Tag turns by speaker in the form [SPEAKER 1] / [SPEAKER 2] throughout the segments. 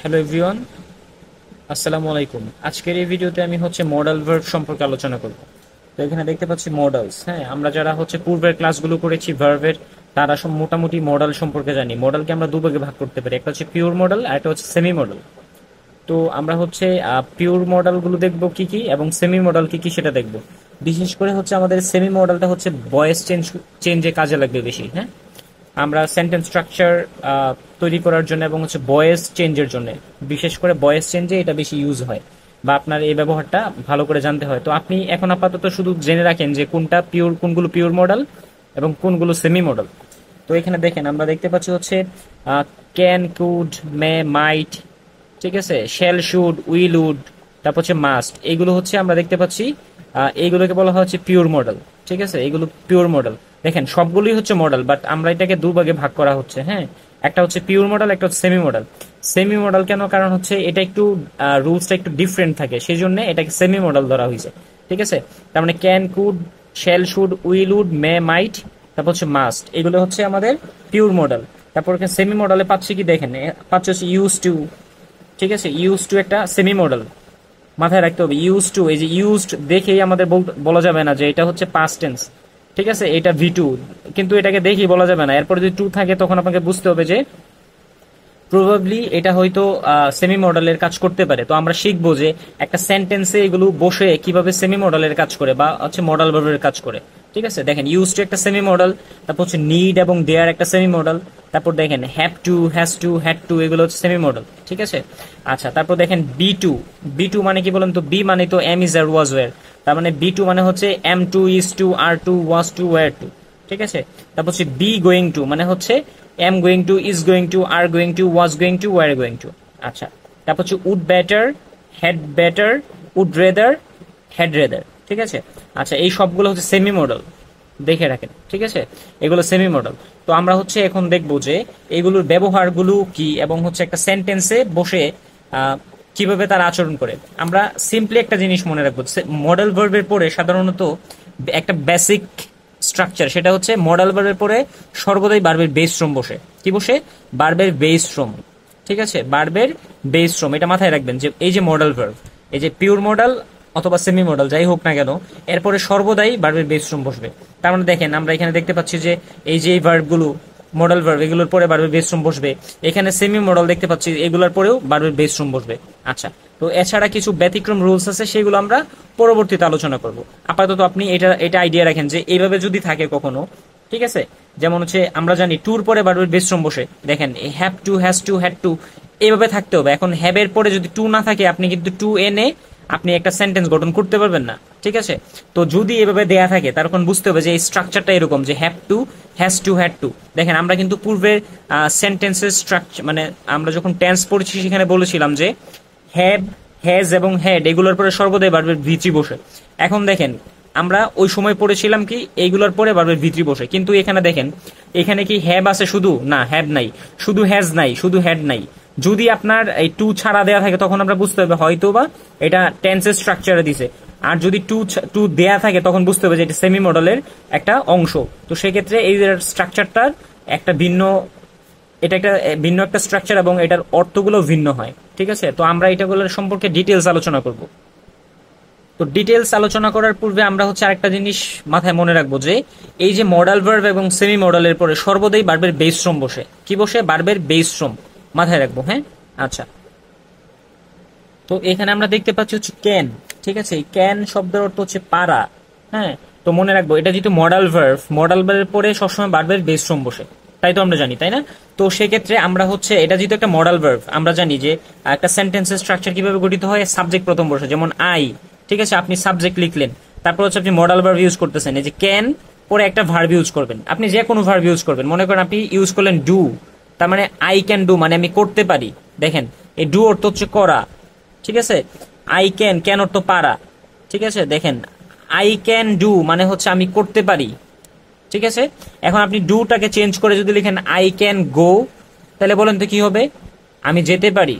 [SPEAKER 1] Hello everyone, আসসালামু আলাইকুম। আজকের এই ভিডিওতে আমি মডাল ভার্ব সম্পর্কে আলোচনা করব। তো এখানে দেখতে পাচ্ছি মডালস। হ্যাঁ, আমরা যারা পূর্বের ক্লাসগুলো করেছি ভার্বের, তারা সব মোটামুটি মডাল সম্পর্কে জানি। মডালকে আমরা দুভাগে ভাগ করতে পারি, একটা হচ্ছে পিওর মডেল আর একটা হচ্ছে সেমি মডেল। তো আমরা পিওর মডেলগুলো দেখবো কি কি এবং সেমি মডেল কি কি সেটা দেখবো। বিশেষ করে আমাদের সেমি মডেলটা ভয়েস চেঞ্জে কাজে লাগবে বেশি। হ্যাঁ, আমরা সেন্টেন্স স্ট্রাকচার তৈরি করার জন্য এবং ভয়েস চেঞ্জের জন্য, বিশেষ করে ভয়েস চেঞ্জে এটা বেশি ইউজ হয়, বা আপনার এই ব্যবহারটা ভালো করে জানতে হয়। তো আপনি এখন আপাতত শুধু জেনে রাখেন যে কোনগুলো পিওর মডেল এবং কোনগুলো সেমি মডেল। তো এখানে দেখেন, আমরা দেখতে পাচ্ছি ক্যান, কুড, মে, মাইট, ঠিক আছে, শেল, শুড, উইল, উড, তারপর মাস্ট। এগুলো আমরা দেখতে পাচ্ছি, এইগুলোকে বলা হয় পিওর মডেল। ঠিক আছে, এগুলো পিওর মডেল। দেখেন সবগুলোই মডেল, বাট আমরা এটাকে দুভাগে ভাগ করা হচ্ছে। হ্যাঁ, একটা পিওর মডেল, একটা সেমি মডেল। সেমি মডেল কেন? কারণ এটা একটু রুলসটা একটু ডিফারেন্ট থাকে, সেই জন্য এটাকে সেমি মডেল ধরা হয়েছে। ঠিক আছে, তার মানে can, could, shall, should, will, would, may, might, তারপর মাস্ট, এগুলো আমাদের পিওর মডেল। তারপর সেমি মডেলে পাচ্ছি কি দেখেন, পাচ্ছি ইউজ টু। ঠিক আছে, ইউজ টু একটা সেমি মডেল, মাথায় রাখতে হবে। ইউজ টু, এই যে ইউজড দেখেই আমাদের বলা যাবে না যে এটা পাস্ট টেন্স। ঠিক আছে, এটা ভি টু, কিন্তু এটাকে দেখেই বলা যাবে না। এরপরে যদি টু থাকে তখন আপনাকে বুঝতে হবে যে প্রবাবলি এটা হয়তো সেমি মডেলের কাজ করতে পারে। তো আমরা শিখবো যে একটা সেন্টেন্সে এগুলো বসে কিভাবে সেমি মডেলের কাজ করে বা মডেল ভার্বের কাজ করে। ঠিক আছে, দেখেন ইউজ টু একটা সেমি মডেল, তারপর নিড এবং দেয়ার একটা সেমি মডেল, তারপর দেখেন have to, has to, had two, এগুলো সেমি মডেল। ঠিক আছে, আচ্ছা, তারপর দেখেন বি টু। বি টু মানে কি বলেন তো? বি মানে তো am, is, are, was, were. তার মানে বি টু মানে am to, is to, are to, was to, were to. ঠিক আছে, তারপর বি গোয়িং টু মানে am going to, is going to, are going to, was going to, were going to. আচ্ছা, তারপর would better, had better, would rather, had rather. ঠিক আছে, আচ্ছা, এই সবগুলো সেমি মডেল, দেখে রাখেন। ঠিক আছে, এগুলো সেমি মডেল। তো আমরা এখন দেখবো যে এগুলোর ব্যবহারগুলো কি এবং একটা সেন্টেন্সে বসে কিভাবে তার আচরণ করে। আমরা সিম্পলি একটা জিনিস মনে রাখবো, মডেল ভার্বের পরে সাধারণত একটা বেসিক স্ট্রাকচার, সেটা মডেল ভার্বের পরে সর্বদাই ভার্বের বেস ফর্ম বসে। কি বসে? ভার্বের বেস ফর্ম। ঠিক আছে, ভার্বের বেস ফর্ম, এটা মাথায় রাখবেন যে এই যে মডেল ভার্ব, এই যে পিওর মডেল অথবা সেমি মডেল যাই হোক না কেন, এরপরে সর্বদাই ভার্বের বেস ফর্ম বসবে। তার মানে দেখেন, আমরা এখানে দেখতে পাচ্ছি যে এই যে ভার্বগুলো মডেল ভার্ব, এগুলোর পরে ভার্বের বেস ফর্ম বসবে। এখানে সেমি মডেল দেখতে পাচ্ছি, এগুলোর পরেও ভার্বের বেস ফর্ম বসবে। আচ্ছা, তো এছাড়া কিছু ব্যতিক্রম রুলস আছে, সেগুলো আমরা পরবর্তীতে আলোচনা করব। আপাতত আপনি এটা আইডিয়া রাখেন যে এইভাবে যদি থাকে কখনো, ঠিক আছে, যেমন আমরা জানি টুর পরে ভার্বের বেস ফর্ম বসে। দেখেন have to, has to, had two, এইভাবে থাকতে হবে। এখন হ্যাবের পরে যদি টু না থাকে, আপনি কিন্তু টু এনে আপনি একটা সেন্টেন্স গঠন করতে পারবেন না। ঠিক আছে, তো যদি এভাবে দেয়া থাকে, তখন বুঝতে হবে যে এই স্ট্রাকচারটা এরকম, যে have to, has to, had two. দেখেন আমরা কিন্তু পূর্বের সেন্টেন্সের স্ট্রাকচার, মানে আমরা যখন টেন্স পড়েছি সেখানে বলেছিলাম যে হ্যাভ, হ্যাজ এবং হ্যাড এগুলোর পরে সর্বদাই ভার্বের ভিত্রি বসে। এখন দেখেন, আমরা ওই সময় পড়েছিলাম কি এইগুলোর পরে ভার্বের ভিত্রি বসে, কিন্তু এখানে দেখেন, এখানে কি হ্যাভ আছে শুধু? না, হ্যাভ নাই। শুধু হ্যাজ নাই, শুধু হ্যাড নাই। যদি আপনার এই টু ছাড়া দেয়া থাকে, তখন আমরা বুঝতে হবে হয়তো বা এটা টেন্সের স্ট্রাকচারে দিছে। আর যদি টু দেয়া থাকে, তখন বুঝতে হবে যে এটা সেমি মডেলের একটা অংশ। তো সেক্ষেত্রে এই স্ট্রাকচারটার একটা ভিন্ন, এটা একটা ভিন্ন একটা স্ট্রাকচার এবং এটার অর্থগুলো ভিন্ন হয়। ঠিক আছে, তো আমরা এটাগুলোর সম্পর্কে ডিটেলস আলোচনা করব। তো ডিটেলস আলোচনা করার পূর্বে আমরা আরেকটা জিনিস মাথায় মনে রাখবো, যে এই যে মডেল ভার্ব এবং সেমি মডেলের পরে সর্বদাই ভার্বের বেস ফর্ম বসে। কি বসে? ভার্বের বেস ফর্ম, মাথায় রাখবো। হ্যাঁ, আচ্ছা, তো এখানে আমরা দেখতে পাচ্ছি ক্যান। ঠিক আছে, ক্যান শব্দের অর্থ পারা। হ্যাঁ, তো মনে রাখবো এটা যেহেতু মডেল ভার্ব, মডেল ভার্বের পরে সবসময় ভার্বের বেস ফর্ম বসে, তাই তো আমরা জানি, তাই না? তো সেক্ষেত্রে আমরা এটা যেহেতু একটা মডেল ভার্ব, আমরা জানি যে একটা সেন্টেন্সের স্ট্রাকচার কিভাবে গঠিত হয়। সাবজেক্ট প্রথম বসে, যেমন আই। ঠিক আছে, আপনি সাবজেক্ট লিখলেন, তারপর আপনি মডেল ভার্ব ইউজ করতেছেন, এই যে ক্যান, পরে একটা ভার্ব ইউজ করবেন। আপনি যে কোনো ভার্ব ইউজ করবেন, মনে করেন আপনি ইউজ করলেন ডু, তার মানে আই ক্যান ডু মানে আমি করতে পারি। দেখেন, এই ডু অর্থ করা। ঠিক আছে, আই ক্যান, ক্যান অর্থ পারা। ঠিক আছে, দেখেন আই ক্যান ডু মানে আমি করতে পারি। ঠিক আছে, এখন আপনি ডুটাকে চেঞ্জ করে যদি লিখেন আই ক্যান গো, তাহলে বলেন তো কি হবে? আমি যেতে পারি।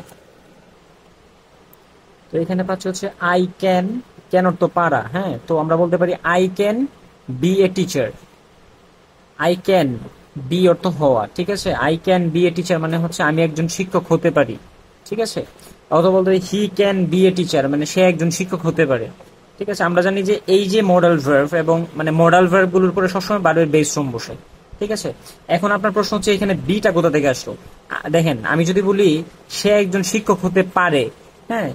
[SPEAKER 1] তো এখানে পাচ্ছি আই ক্যান, ক্যান অর্থ পারা। হ্যাঁ, তো আমরা বলতে পারি I can B a teacher. I can B অর্থ হওয়া। ঠিক আছে, I can B a teacher মানে আমি একজন শিক্ষক হতে পারি। ঠিক আছে, অথবা বলতে হি ক্যান বি এ টিচার, মানে সে একজন শিক্ষক হতে পারে। ঠিক আছে, আমরা জানি যে এই যে মডাল ভার্ব এবং মানে মডাল ভার্ব গুলোর উপরে সবসময় ভার্বের বেস ফর্ম বসে। ঠিক আছে, এখন আপনার প্রশ্ন হচ্ছে এখানে বিটা কোথা থেকে আসলো। দেখেন আমি যদি বলি সে একজন শিক্ষক হতে পারে, হ্যাঁ,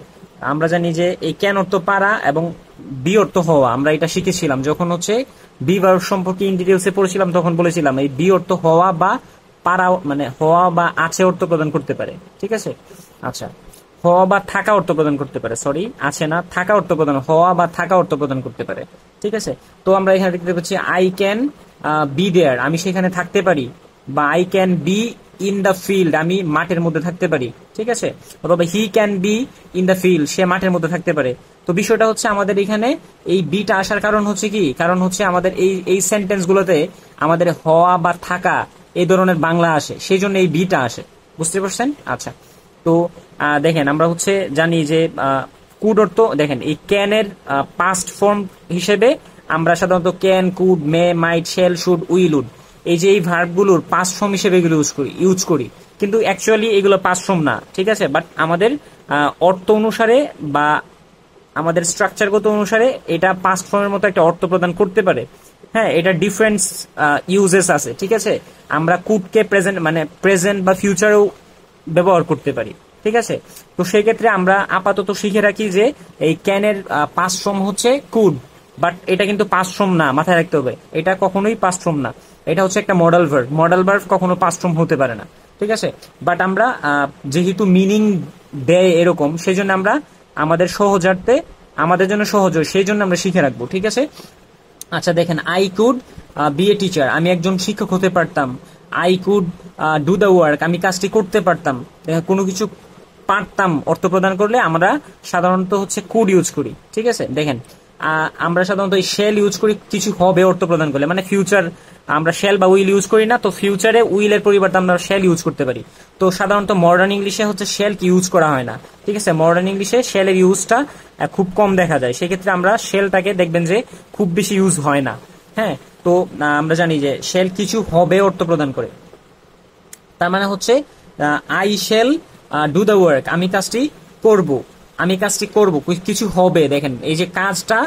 [SPEAKER 1] আমরা জানি যে এই ক্যান অর্থ পারা এবং বি অর্থ হওয়া, আমরা এটা শিখেছিলাম যখন হচ্ছে বি ভার্ব সম্পর্কে ইন ডিটেলসে পড়েছিলাম, তখন বলেছিলাম এই বি অর্থ হওয়া বা পারা, মানে হওয়া বা আছে অর্থ প্রদান করতে পারে। ঠিক আছে, আচ্ছা, হওয়া বা থাকা অর্থ প্রদান করতে পারে, সরি আছে না, থাকা অর্থ প্রদান, হওয়া বা থাকা অর্থ প্রদান করতে পারে। ঠিক আছে, তো আমরা এখানে দেখতে পাচ্ছি আই ক্যান বি দেয়ার, আমি সেখানে থাকতে পারি, বা I can be in the field, আমি মাঠের মধ্যে থাকতে পারি। ঠিক আছে, অথবা he can be in the field, সে মাঠের মধ্যে থাকতে পারে। তো বিষয়টা হচ্ছে আমাদের এখানে এই বিটা আসার কারণ হচ্ছে কি, কারণ হচ্ছে আমাদের এই সেন্টেন্স গুলোতে আমাদের হওয়া বা থাকা এই ধরনের বাংলা আসে, সেই জন্য এই বিটা আসে। বুঝতে পারছেন? আচ্ছা, তো দেখেন আমরা হচ্ছে জানি যে কুড অর্থ, দেখেন এই ক্যানের পাস্ট ফর্ম হিসেবে আমরা সাধারণত can, could, may, might, shall, should, will, would, এই যে এই ভার্বগুলোর পাস্ট ফর্ম হিসেবে এগুলো ইউজ করি, কিন্তু অ্যাকচুয়ালি এগুলো পাস্ট ফর্ম না। ঠিক আছে, বাট আমাদের অর্থ অনুসারে বা আমাদের স্ট্রাকচারগত অনুসারে এটা পাস্ট ফর্মের মতো একটা অর্থ প্রদান করতে পারে। হ্যাঁ, এটা ডিফারেন্ট ইউজেস আছে। ঠিক আছে, আমরা কুডকে প্রেজেন্ট মানে প্রেজেন্ট বা ফিউচারেও ব্যবহার করতে পারি। ঠিক আছে, তো সেই ক্ষেত্রে আমরা আপাতত শিখে রাখি যে এই ক্যানের পাস্ট ফর্ম হচ্ছে কুড, বাট এটা কিন্তু পাস্ট ফর্ম না, মাথায় রাখতে হবে, এটা কখনোই পাস্ট ফর্ম না, এটা হচ্ছে একটা মডেল ভার্ব। মডেল ভার্ব কখনো পাস্ট ফর্ম হতে পারে না। ঠিক আছে, বাট আমরা যেহেতু মিনিং দেয় এরকম, সেই জন্য আমরা আমাদের সহজার্থে আমাদের জন্য সহজ হয়, সেই জন্য আমরা শিখে রাখবো। ঠিক আছে, আচ্ছা দেখেন, I could B a teacher, আমি একজন শিক্ষক হতে পারতাম। I could do the work, আমি কাজটি করতে পারতাম। কোনো কিছু পারতাম অর্থ প্রদান করলে আমরা সাধারণত হচ্ছে কুড ইউজ করি। ঠিক আছে, দেখেন আমরা সাধারণত এই শেল ইউজ করি কিছু হবে অর্থ প্রদান করলে, মানে ফিউচার আমরা শেল বা উইল ইউজ করি না, তো ফিউচারে উইলের পরিবর্তে আমরা শেল ইউজ করতে পারি। তো সাধারণত মডার্ন ইংলিশে হচ্ছে শেল কি ইউজ করা হয় না। ঠিক আছে, মডার্ন ইংলিশে শেলের ইউজটা খুব কম দেখা যায়, সেক্ষেত্রে আমরা শেলটাকে দেখবেন যে খুব বেশি ইউজ হয় না। হ্যাঁ, তো আমরা জানি যে শেল কিছু হবে অর্থ প্রদান করে, তার মানে হচ্ছে I shall do the work, আমি কাজটি করব, আমি কাজটি করব, কিছু হবে। দেখেন এই যে কাজটা,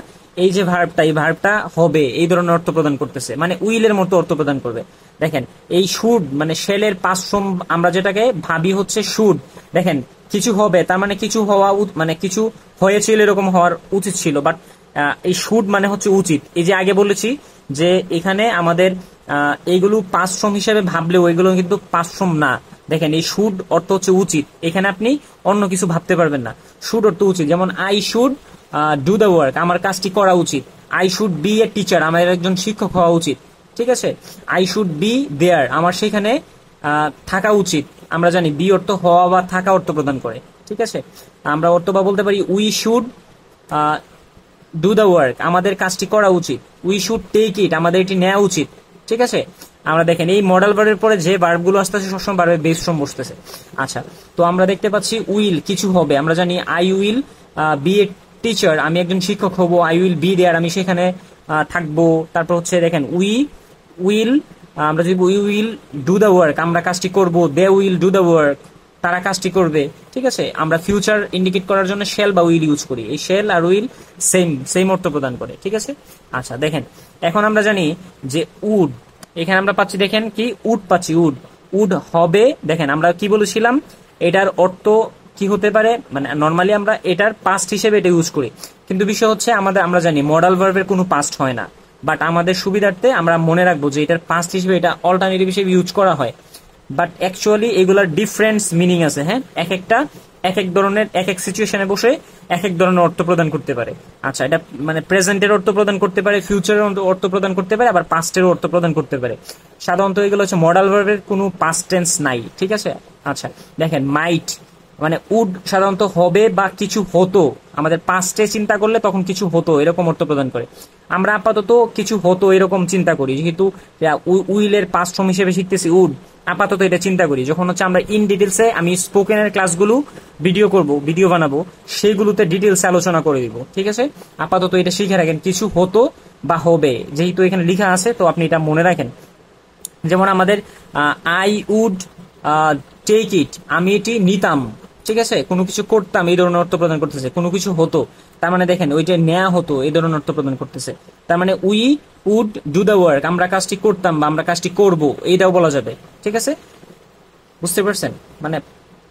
[SPEAKER 1] এই যে ভার্বটা, এই ভার্বটা হবে এই ধরনের অর্থ প্রদান করতেছে, মানে উইলের মতো অর্থ প্রদান করবে। দেখেন এই শুড মানে শেলের পাস্ট ফর্ম আমরা যেটাকে ভাবি হচ্ছে শুড। দেখেন কিছু হবে, তার মানে কিছু হওয়া, মানে কিছু হয়েছিল এরকম হওয়ার উচিত ছিল, বাট এই শুড মানে হচ্ছে উচিত। এই যে আগে বলেছি যে এখানে আমাদের এইগুলো পাস্ট ফর্ম হিসেবে ভাবলেও এগুলো কিন্তু পাস্ট ফর্ম না। দেখেন এই শুড অর্থ হচ্ছে উচিত, এখানে আপনি অন্য কিছু ভাবতে পারবেন না। শুড অর্থ উচিত, যেমন I should do the work, আমার কাজটি করা উচিত। I should B a teacher, আমার একজন শিক্ষক হওয়া উচিত। ঠিক আছে, আই শুড বি দেয়ার, আমার সেখানে থাকা উচিত। আমরা জানি বি অর্থ হওয়া বা থাকা অর্থ প্রদান করে। ঠিক আছে, আমরা অর্থ বা বলতে পারি we should do the work, আমাদের কাজটি করা উচিত। উই শুড টেক ইট, আমাদের এটি নেওয়া উচিত। ঠিক আছে, আমরা দেখেন এই মডেল ভার্বের পরে যে ভার্বগুলো আসতেছে সবসময় ভার্বের বেস ফর্ম বসতেছে। আচ্ছা, তো আমরা দেখতে পাচ্ছি উইল কিছু হবে, আমরা জানি I will B a teacher, আমি একজন শিক্ষক হব। আই উইল বি দেয়ার, আমি সেখানে থাকবো। তারপর হচ্ছে দেখেন উইল আমরা যদি we will do the work, আমরা কাজটি করব। They will do the work, তারা কাজটি করবে। ঠিক আছে, আমরা ফিউচার ইন্ডিকেট করার জন্য শেল বা উইল ইউজ করি। এই শেল আর উইল সেম অর্থ প্রদান করে। ঠিক আছে, আচ্ছা দেখেন এখন আমরা জানি যে উড, এখানে আমরা পাচ্ছি দেখেন কি উড পাচ্ছি, উড হবে। দেখেন আমরা কি বলেছিলাম, এটার অর্থ কি হতে পারে, মানে নর্মালি আমরা এটার পাস্ট হিসেবে এটা ইউজ করি, কিন্তু বিষয় হচ্ছে আমরা জানি মডাল ভার্বের কোনো পাস্ট হয় না, বাট আমাদের সুবিধার্থে আমরা মনে রাখবো যে এটার পাস্ট হিসেবে এটা অল্টারনেটিভ হিসেবে ইউজ করা হয়, বাট অ্যাকচুয়ালি এগুলার ডিফারেন্স মিনিং আছে। হ্যাঁ, এক এক ধরনের এক এক সিচুয়েশনে বসে এক এক ধরনের অর্থ প্রদান করতে পারে। আচ্ছা, এটা মানে প্রেজেন্টের অর্থ প্রদান করতে পারে, ফিউচারের অর্থ প্রদান করতে পারে, আবার পাস্টের অর্থ প্রদান করতে পারে। সাধারণত এগুলো হচ্ছে মডাল ভার্বের কোনো পাস্ট টেন্স নাই। ঠিক আছে, আচ্ছা দেখেন মাইট মানে উড সাধারণত হবে বা কিছু হতো, আমাদের পাস্টে চিন্তা করলে তখন কিছু হতো এরকম অর্থ প্রদান করে। আমরা আপাতত কিছু হতো এরকম চিন্তা করি, যেহেতু উইলের পাস্ট ফর্ম হিসেবে শিখতেছি উড, আপাতত এটা চিন্তা করি। যখন হচ্ছে আমরা ইন ডিটেলসে আমি স্পোকেনের ক্লাসগুলো ভিডিও বানাবো, সেইগুলোতে ডিটেলসে আলোচনা করে দিব। ঠিক আছে, আপাতত এটা শিখে রাখেন, কিছু হতো বা হবে, যেহেতু এখানে লেখা আছে তো আপনি এটা মনে রাখেন। যেমন আমাদের আই উড টেক ইট, আমি এটি নিতাম। ঠিক আছে, কোনো কিছু করতাম এই ধরনের অর্থ প্রদান করতেছে, কোনো কিছু হতো তার মানে দেখেন ওইটা নেয়া হতো এই ধরনের অর্থ প্রদান করতেছে। তার মানে we would do the work, আমরা কাজটি করতাম বা আমরা কাজটি করব, এইটাও বলা যাবে। ঠিক আছে, বুঝতে পারছেন? মানে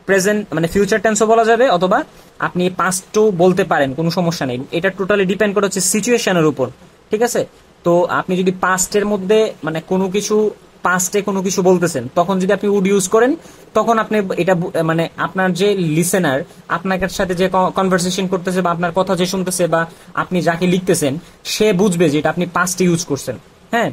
[SPEAKER 1] প্রেজেন্ট মানে ফিউচার টেন্সও বলা যাবে, অথবা আপনি পাস্টও বলতে পারেন, কোনো সমস্যা নেই। এটা টোটালি ডিপেন্ড করে হচ্ছে সিচুয়েশনের উপর। ঠিক আছে, তো আপনি যদি পাস্টের মধ্যে মানে কোনো কিছু পাস্টে কোনো কিছু বলতেছেন, তখন যদি আপনি উড ইউজ করেন, তখন আপনি এটা মানে আপনার যে লিসেনার আপনার সাথে যে কনভারসেশন করতেছে বা আপনার কথা যে শুনতেছে বা আপনি যাকে লিখতেছেন, সে বুঝবে যে এটা আপনি পাস্টে ইউজ করছেন। হ্যাঁ,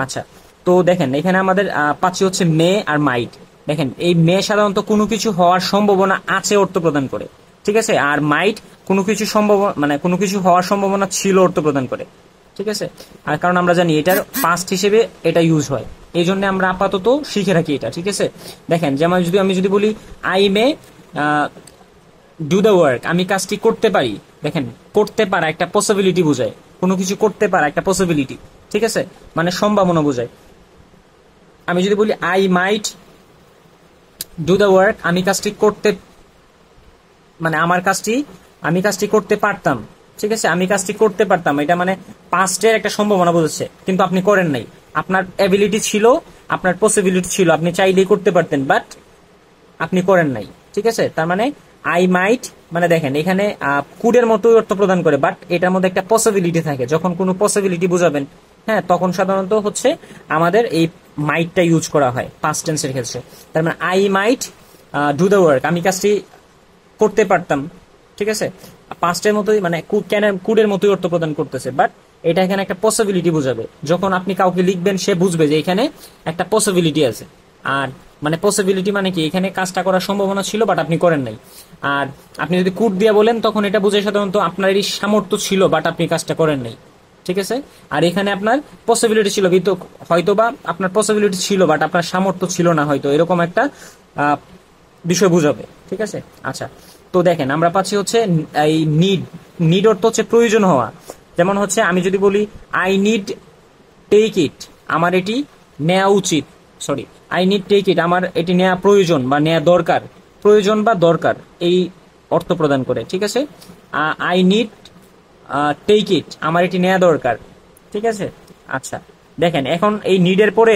[SPEAKER 1] আচ্ছা, তো দেখেন এখানে আমাদের পাচ্ছি হচ্ছে মে আর মাইট। দেখেন এই মে সাধারণত কোনো কিছু হওয়ার সম্ভাবনা আছে অর্থ প্রদান করে। ঠিক আছে, আর মাইট কোনো কিছু মানে কোনো কিছু হওয়ার সম্ভাবনা ছিল অর্থ প্রদান করে। ঠিক আছে, আর কারণ আমরা জানি এটার পাস্ট হিসেবে এটা ইউজ হয়, এই জন্য আমরা আপাতত শিখে রাখি এটা। ঠিক আছে, দেখেন যেমন যদি আমি যদি বলি I may do the work, আমি কাজটি করতে পারি। দেখেন করতে পারা একটা পসিবিলিটি বোঝায়, কোনো কিছু করতে পারা একটা পসিবিলিটি। ঠিক আছে, মানে সম্ভাবনা বোঝায়। আমি যদি বলি I might do the work, আমি কাজটি করতে মানে আমি কাজটি করতে পারতাম। ঠিক আছে, আমি কাজটি করতে পারতাম, এটা মানে পাস্টের একটা সম্ভাবনা বোঝাচ্ছে, কিন্তু আপনি করেন নাই। আপনার অ্যাবিলিটি ছিল, আপনার পসিবিলিটি ছিল, আপনি চাইলেই করতে পারতেন, বাট আপনি করেন নাই। ঠিক আছে, তার মানে আই মাইট মানে দেখেন এখানে কুডের মতোই অর্থ প্রদান করে, বাট এটার মধ্যে একটা পসিবিলিটি থাকে। যখন কোনো পসিবিলিটি বোঝাবেন, হ্যাঁ, তখন সাধারণত হচ্ছে আমাদের এই মাইটটা ইউজ করা হয় পাস্ট টেন্সের ক্ষেত্রে। তার মানে I might do the work, আমি কাজটি করতে পারতাম। ঠিক আছে, পাস্টের মতোই মানে কুডের মতোই অর্থ প্রদান করতেছে, বাট এটা এখানে একটা পসিবিলিটি বোঝাবে। যখন আপনি কাউকে লিখবেন, সে বুঝবে যে এখানে একটা পসিবিলিটি আছে। আর মানে পসিবিলিটি মানে কি, এখানে কাজটা করার সম্ভাবনা ছিল বাট আপনি করেন নাই। আর আপনি যদি কুড দিয়ে বলেন, তখন এটা বুঝে সাধারণত আপনার এই সামর্থ্য ছিল বাট আপনি কাজটা করেন নাই। ঠিক আছে, আর এখানে আপনার পসিবিলিটি ছিল, কিন্তু হয়তো বা আপনার পসিবিলিটি ছিল বাট আপনার সামর্থ্য ছিল না, হয়তো এরকম একটা বিষয় বুঝাবে। ঠিক আছে, আচ্ছা, তো দেখেন আমরা পাচ্ছি হচ্ছে এই নিড অর্থ হচ্ছে প্রয়োজন হওয়া। যেমন হচ্ছে আমি যদি বলি আই নিড টেক ইট, আমার এটি নেওয়া উচিত, sorry I need take it, আমার এটি নেওয়া প্রয়োজন বা নেওয়া দরকার, প্রয়োজন বা দরকার এই অর্থ প্রদান করে। ঠিক আছে, আই নিড টেক ইট, আমার এটি নেওয়া দরকার। ঠিক আছে, আচ্ছা, দেখেন এখন এই নিডের পরে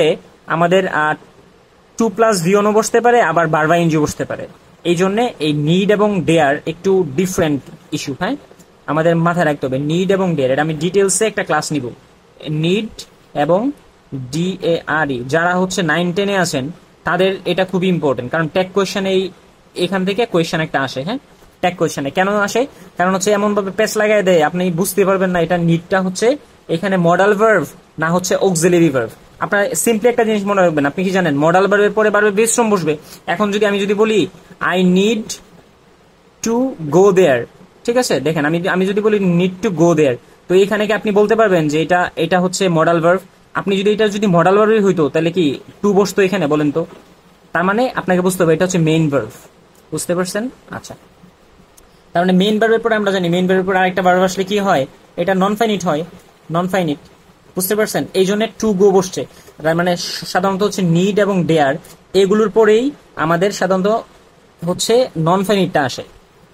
[SPEAKER 1] আমাদের টু প্লাস ভিওনও বসতে পারে, আবার বারবা এনজি বসতে পারে। এই জন্য এই নিড এবং ডেয়ার একটু ডিফারেন্ট ইস্যু। হ্যাঁ, আমাদের মাথায় রাখতে হবে নিড এবং ডেয়ার, এটা আমি ডিটেলসে একটা ক্লাস নিব। নিড এবং DARE, যারা হচ্ছে 9-10-এ আছেন তাদের এটা খুবই ইম্পর্টেন্ট, কারণ ট্যাগ কোয়েশ্চেন এখান থেকে কোয়েশ্চেন একটা আসে। হ্যাঁ, ট্যাগ কোয়েশ্চেনে কেন আসে, কারণ হচ্ছে এমন ভাবে পেস লাগাই দেয় আপনি বুঝতে পারবেন না এটা নিডটা হচ্ছে এখানে মডাল ভার্ব না হচ্ছে অক্সিলারি ভার্ব। আপনার সিম্পলি একটা জিনিস মনে রাখবেন, আপনি কি জানেন মডাল ভার্বের পরে বারবার বেস ফর্ম বসবে। এখন যদি আমি যদি বলি আই নিড টু গো দেয়ার, ঠিক আছে, দেখেন আমি যদি বলি নিড টু গো দেয়ার, তো এইখানে কি আপনি বলতে পারবেন যে এটা হচ্ছে মডাল ভার্ব? আপনি যদি মডাল ভার্বই হইতো তাহলে কি টু বসতো এখানে, বলেন তো? তার মানে আপনাকে বুঝতে হবে এটা হচ্ছে মেইন ভার্ব। বুঝতে পারছেন? আচ্ছা, তার মানে মেইন ভার্বের পরে আমরা জানি মেইন ভার্বের পরে আরেকটা ভার্ব আসলে কি হয়, এটা নন ফাইনিট হয়, নন ফাইনিট। বুঝতে পারছেন? এই জন্য টু গো বসছে। তার মানে সাধারণত হচ্ছে নিড এবং ডেয়ার এগুলোর পরেই আমাদের সাধারণত হচ্ছে নন ফাইনিটটা আসে।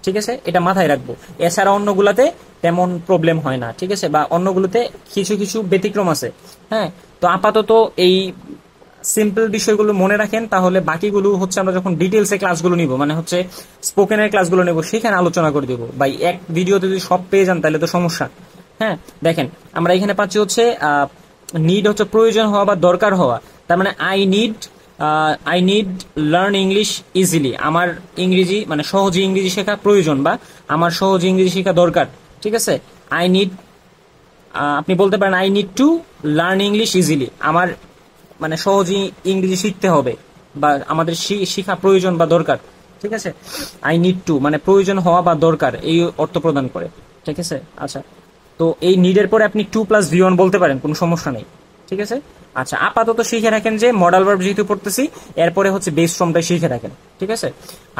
[SPEAKER 1] ঠিক আছে, এটা মাথায় রাখবো। এছাড়া অন্যগুলোতে তেমন প্রবলেম হয় না। ঠিক আছে, বা অন্যগুলোতে কিছু কিছু ব্যতিক্রম আছে। হ্যাঁ, তো আপাতত এই সিম্পল বিষয়গুলো মনে রাখেন, তাহলে বাকিগুলো হচ্ছে আমরা যখন ডিটেলসে ক্লাসগুলো নিব, মানে হচ্ছে স্পোকেনের ক্লাসগুলো নেব, সেখানে আলোচনা করে দেবো। ভাই এক ভিডিওতে যদি সব পেয়ে যান তাহলে তো সমস্যা। হ্যাঁ, দেখেন আমরা এখানে পাচ্ছি হচ্ছে নিড হচ্ছে প্রয়োজন হওয়া বা দরকার হওয়া। তার মানে I need learn English easily, আমার ইংরেজি মানে সহজে ইংরেজি শেখা প্রয়োজন, বা আমার সহজে ইংরেজি শেখা দরকার। ঠিক আছে, আই নিড, আপনি বলতে পারেন I need to learn English easily, আমার মানে সহজেই ইংরেজি শিখতে হবে বা আমাদের শিখা প্রয়োজন বা দরকার। ঠিক আছে, আই নিড টু মানে প্রয়োজন হওয়া বা দরকার, এই অর্থ প্রদান করে। ঠিক আছে, আচ্ছা, তো এই নিডের পরে আপনি টু প্লাস V1 বলতে পারেন, কোনো সমস্যা নেই। ঠিক আছে, আচ্ছা, আপাতত শিখে রাখেন যে মডাল ভার্ব যেহেতু পড়তেছি, এরপরে হচ্ছে বেস ফর্মটাই শিখে রাখেন। ঠিক আছে,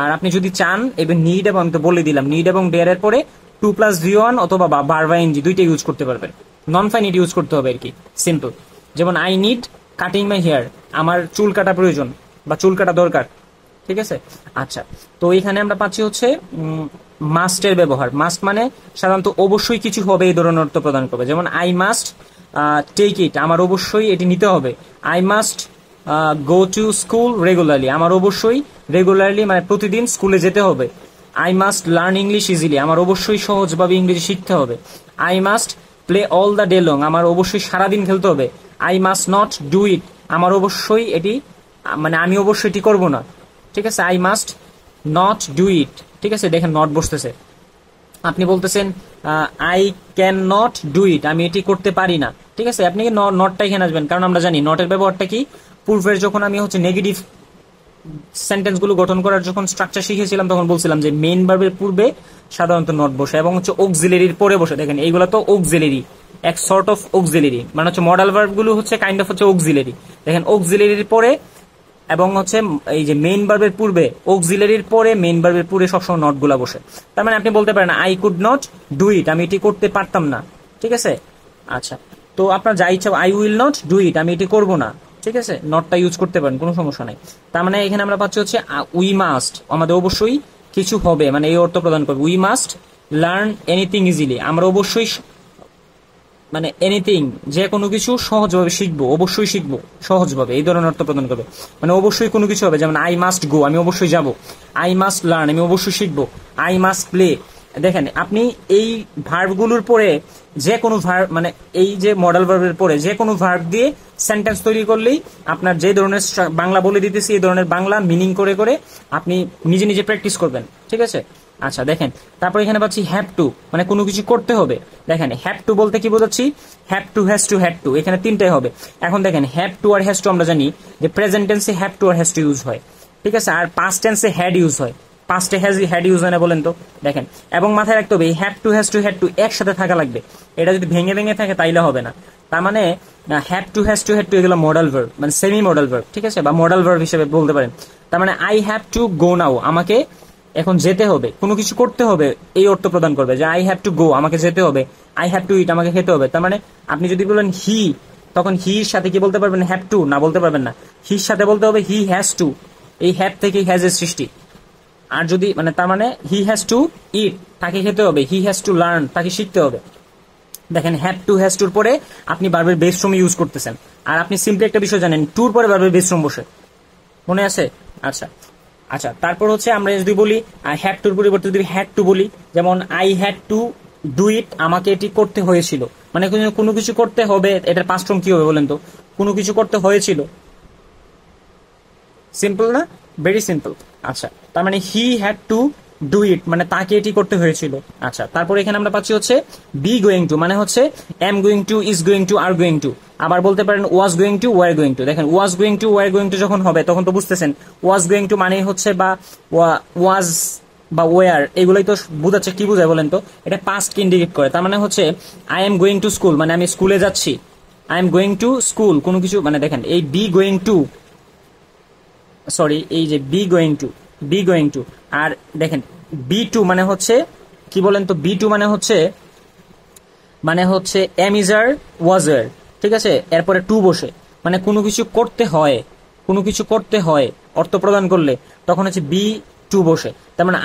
[SPEAKER 1] আর আপনি যদি চান এবার নিড এবং আমি তো বলে দিলাম নিড এবং ডেয়ারের পরে টু প্লাস V1 অথবা ভার্বা এনজি দুইটা ইউজ করতে পারবেন। নন ফাইনিট ইউজ করতে হবে আর কি, সিম্পল। যেমন I need cutting my hair, আমার চুল কাটা প্রয়োজন বা চুল কাটা দরকার। ঠিক আছে। আচ্ছা, তো এখানে আমরা পাচ্ছি হচ্ছে মাস্টের ব্যবহার। মাস্ট মানে সাধারণত অবশ্যই কিছু হবে এই ধরনের অর্থ প্রদান করবে। যেমন আই মাস্ট টেক ইট, আমার অবশ্যই এটি নিতে হবে। I must go to school regularly, আমার অবশ্যই রেগুলারলি মানে প্রতিদিন স্কুলে যেতে হবে। I must learn English easily, আমার অবশ্যই সহজভাবে ইংরেজি শিখতে হবে। I must play all the day long, আমার অবশ্যই সারাদিন খেলতে হবে। I must not do it, আমার অবশ্যই এটি মানে আমি অবশ্যই এটি করবো না। ঠিক আছে, I must not do it. ঠিক আছে, দেখেন নট বসতেছে। আপনি বলতেছেন I can not do it, আমি এটি করতে পারি না। ঠিক আছে, আপনি কি নটটা এখানে আসবেন, কারণ আমরা জানি নটের ব্যবহারটা কি। পূর্বের যখন আমি হচ্ছে নেগেটিভ সেন্টেন্স গুলো গঠন করার যখন স্ট্রাকচার শিখেছিলাম তখন বলছিলাম যে মেইন ভার্বের পূর্বে সাধারণত নট বসে এবং হচ্ছে অক্সিলারির পরে বসে। দেখেন এইগুলো তো অক্সিলারি, এক সর্ট অফ অক্সিলারি, মানে হচ্ছে মডাল ভার্ব গুলো হচ্ছে কাইন্ড অফ হচ্ছে অক্সিলারি। দেখেন অক্সিলারির পরে এবং হচ্ছে এই যে মেইন ভার্বের পূর্বে, অক্সিলারির পরে মেইন ভার্বের পূর্বে সবসময় নট গুলা বসে। তার মানে আপনি বলতে পারেন I could not do it, আমি এটি করতে পারতাম না। ঠিক আছে, আচ্ছা, তো আপনার যা ইচ্ছা, I will not do it, আমি এটি করবো না। ঠিক আছে, নটটা ইউজ করতে পারেন, কোনো সমস্যা নাই। তার মানে এখানে আমরা পাচ্ছি হচ্ছে উই মাস্ট, আমাদের অবশ্যই কিছু হবে, মানে এই অর্থ প্রদান করবে। We must learn anything easily, আমরা অবশ্যই মানে এনিথিং যে কোনো কিছু সহজভাবে শিখবো, অবশ্যই শিখবো সহজভাবে, এই ধরনের অর্থ প্রদান করবে। মানে অবশ্যই কোনো কিছু হবে, যেমন আই মাস্ট গো, আমি অবশ্যই যাব। আই মাস্ট লার্ন, আমি অবশ্যই শিখবো। I must play. দেখেন আপনি এই ভার্বগুলোর পরে যে কোনো ভার্ব মানে এই যে মডেল ভার্বের পরে যে কোনো ভার্ব দিয়ে সেন্টেন্স তৈরি করলেই আপনার যে ধরনের বাংলা বলে দিতেছি এই ধরনের বাংলা মিনিং করে করে আপনি নিজে নিজে প্র্যাকটিস করবেন। ঠিক আছে, আচ্ছা দেখেন তারপর এখানে পাচ্ছি হ্যাভ টু, মানে কোনো কিছু করতে হবে। দেখেন হ্যাভ টু বলতে কি বোঝাচ্ছি, have to, has to, had to, এখানে তিনটাই হবে। এখন দেখেন হ্যাভ টু আর হ্যাজ টু আমরা জানি যে প্রেজেন্ট টেন্সে হ্যাভ টু আর হ্যাজ টু ইউজ হয়। ঠিক আছে, আর পাস্ট টেন্সে হ্যাড ইউজ হয়। পাস্টে হ্যাড ইউজ হয় না বলেন তো? দেখেন, এবং মাথায় রাখতে হবে have to, has to, had two একসাথে থাকা লাগবে। এটা যদি ভেঙে ভেঙে থাকে তাইলে হবে না। তার মানে have to, has to, had two এগুলো মডেল ভার্ব, মানে সেমি মডেল ভার্ব। ঠিক আছে, বা মডেল ভার্ব হিসেবে বলতে পারেন। তার মানে আই হ্যাভ টু গো নাও, আমাকে এখন যেতে হবে, কোনো কিছু করতে হবে, এই অর্থ প্রদান করবে যে আই হ্যাভ টু গো, আমাকে যেতে হবে। আই হ্যাভ টু ইট, আমাকে খেতে হবে। তার মানে আপনি যদি বলেন হি, তখন হির সাথে কি বলতে পারবেন? হ্যাভ টু না, বলতে পারবেন না। হির সাথে বলতে হবে হি হ্যাজ টু, এই হ্যাভ থেকে হ্যাজ এর সৃষ্টি। আর যদি মানে তার মানে হি হ্যাজ টু ইট, তাকে খেতে হবে। হি হ্যাজ টু লার্ন, তাকে শিখতে হবে। দেখেন হ্যাভ টু, হ্যাজ টুর পরে আপনি ভার্বের বেস ফর্ম ইউজ করতেছেন। আর আপনি সিম্পলি একটা বিষয় জানেন, টুর পরে ভার্বের বেস ফর্ম বসে, মনে আছে? আচ্ছা আচ্ছা, তারপর হচ্ছে আমরা যদি বলি হ্যাভ টুর পরিবর্তে যদি হ্যাড টু বলি, যেমন I had to do it, আমাকে এটি করতে হয়েছিল। মানে কোনো কিছু করতে হবে, এটার পাস্ট ফর্ম কি হবে বলেন তো? কোনো কিছু করতে হয়েছিল। সিম্পল না? Very simple. আচ্ছা, তার মানে he had to do it, মানে তাকে এটি করতে হয়েছিল। আচ্ছা, তারপর এখানে আমরা পাচ্ছি হচ্ছে বি গোয়িং টু, মানে হচ্ছে am going to, is going to, are going to. আবার বলতে পারেন was going to, were going to. দেখেন was going to, were going to যখন হবে তখন তো বুঝতেছেন ওয়াজ গোয়িং টু মানে হচ্ছে বা ওয়াজ বা ওয়ার, এগুলোই তো বোঝাচ্ছে। কি বোঝায় বলেন তো? এটা পাস্ট কে ইন্ডিকেট করে। তার মানে হচ্ছে I am going to school, মানে আমি স্কুলে যাচ্ছি। I am going to school, কোনো কিছু মানে দেখেন এই বি গোয়িং টু, সরি এই যে be going to, be going to. আর দেখেন বি টু মানে হচ্ছে কি বলেন তো? বি টু মানে হচ্ছে এম ইজ আর ওয়াজ আর। ঠিক আছে, এরপরে টু বসে, মানে কোনো কিছু করতে হয়, কোনো কিছু করতে হয় অর্থ প্রদান করলে তখন হচ্ছে বি টু বসে। তার মানে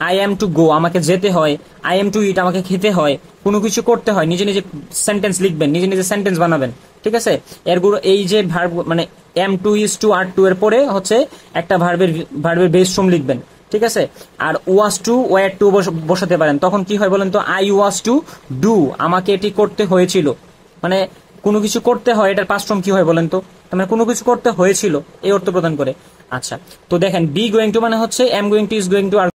[SPEAKER 1] আই এম টু গো, আমাকে যেতে হয়। আই এম টু ইট, আমাকে খেতে হয়। কোনো কিছু করতে হয়, নিজে নিজে সেন্টেন্স লিখবেন, নিজে নিজে সেন্টেন্স বানাবেন। ঠিক আছে, এরগুলো এই যে ভার্ব মানে am to is to are to এর পরে হচ্ছে একটা ভার্বের বেস ফর্ম লিখবেন। ঠিক আছে, আর ওয়াজ টু, ওয়ার টু বসাতে পারেন। তখন কি হয় বলেন তো? আই ওয়াজ টু ডু, আমাকে এটি করতে হয়েছিল। মানে কোনো কিছু করতে হয়, এটার পাস্ট ফর্ম কি হয় বলেন তো? মানে কোনো কিছু করতে হয়েছিল, এই অর্থ প্রদান করে। আচ্ছা, তো দেখেন বি গোয়িং টু মানে হচ্ছে am going to, is going to, R